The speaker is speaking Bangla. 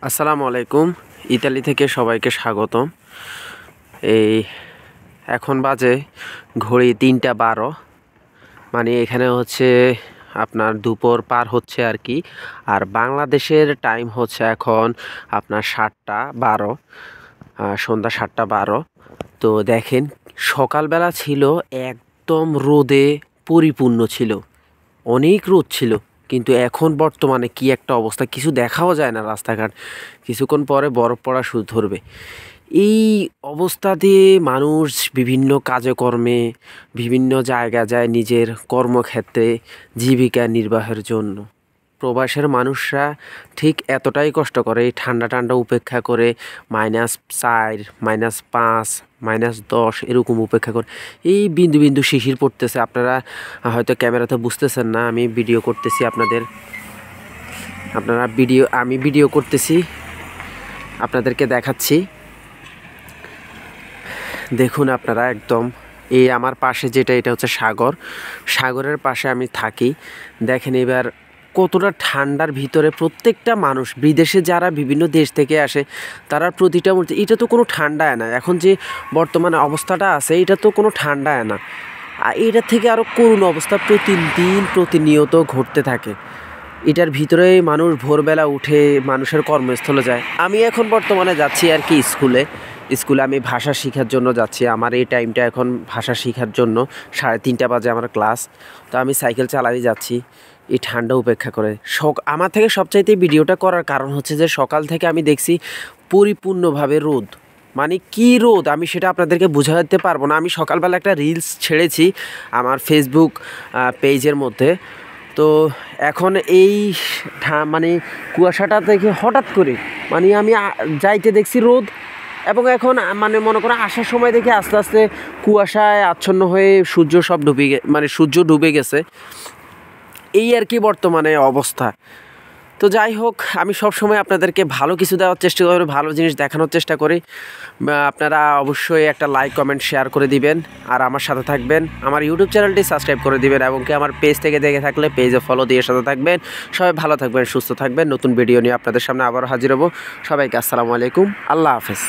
আসসালামু আলাইকুম। ইতালি থেকে সবাইকে স্বাগতম। এই এখন বাজে ঘড়ি 3টা 12, মানে এখানে হচ্ছে আপনার দুপুর পার হচ্ছে আর কি। আর বাংলাদেশের টাইম হচ্ছে এখন আপনার 7টা 12, সন্ধ্যা 7টা 12। তো দেখেন সকালবেলা ছিল একদম রোদে পরিপূর্ণ ছিল, অনেক রোদ ছিল, কিন্তু এখন বর্তমানে কি একটা অবস্থা, কিছু দেখাও যায় না রাস্তাঘাট। কিছুক্ষণ পরে বরফ পড়া শুরু ধরবে। এই অবস্থাতে মানুষ বিভিন্ন কাজে কর্মে বিভিন্ন জায়গা যায় নিজের কর্মক্ষেত্রে জীবিকা নির্বাহের জন্য। প্রবাসের মানুষরা ঠিক এতটাই কষ্ট করে, এই ঠান্ডা ঠান্ডা উপেক্ষা করে -4, -5, -10 এরকম উপেক্ষা করে। এই বিন্দু বিন্দু শিশির পড়তেছে, আপনারা হয়তো ক্যামেরাতে বুঝতেছেন না, আমি ভিডিও করতেছি আমি ভিডিও করতেছি, আপনাদেরকে দেখাচ্ছি। দেখুন আপনারা একদম এই আমার পাশে যেটা, এটা হচ্ছে সাগরের পাশে আমি থাকি। দেখেন এবার কতটা ঠান্ডার ভিতরে প্রত্যেকটা মানুষ, বিদেশে যারা বিভিন্ন দেশ থেকে আসে তারা প্রতিটা মুহূর্তে, এটা তো কোনো ঠান্ডায় না, এখন যে বর্তমানে অবস্থাটা আছে এটা তো কোনো ঠান্ডায় না। আর এটার থেকে আরও করুণ অবস্থা প্রতিনিয়ত ঘটতে থাকে। এটার ভিতরে মানুষ ভোরবেলা উঠে মানুষের কর্মস্থলে যায়। আমি এখন বর্তমানে যাচ্ছি আর কি স্কুলে আমি ভাষা শেখার জন্য যাচ্ছি। আমার এই টাইমটা এখন ভাষা শেখার জন্য, 3:30 বাজে আমার ক্লাস। তো আমি সাইকেল চালাই যাচ্ছি এই ঠান্ডা উপেক্ষা করে। আমার থেকে সবচাইতে ভিডিওটা করার কারণ হচ্ছে যে সকাল থেকে আমি দেখছি পরিপূর্ণভাবে রোদ, মানে কি রোদ আমি সেটা আপনাদেরকে বোঝাতে পারবো না। আমি সকালবেলা একটা রিলস ছেড়েছি আমার ফেসবুক পেজের মধ্যে। তো এখন এই মানে কুয়াশাটা থেকে হঠাৎ করে মানে আমি যাইতে দেখছি রোদ, এবং এখন মানে মনে করো আসার সময় দেখি আস্তে আস্তে কুয়াশায় আচ্ছন্ন হয়ে সূর্য সব সূর্য ডুবে গেছে। এই আর কি বর্তমানে অবস্থা। তো যাই হোক, আমি সব সময় আপনাদেরকে ভালো কিছু দেওয়ার চেষ্টা করি, ভালো জিনিস দেখানোর চেষ্টা করি। আপনারা অবশ্যই একটা লাইক কমেন্ট শেয়ার করে দিবেন, আর আমার সাথে থাকবেন। আমার ইউটিউব চ্যানেলটি সাবস্ক্রাইব করে দিবেন, এবং কি আমার পেজ থেকে দেখে থাকলে পেজে ফলো দিয়ে সাথে থাকবেন। সবাই ভালো থাকবেন, সুস্থ থাকবেন। নতুন ভিডিও নিয়ে আপনাদের সামনে আবারও হাজির হব। সবাইকে আসসালামু আলাইকুম, আল্লাহ হাফেজ।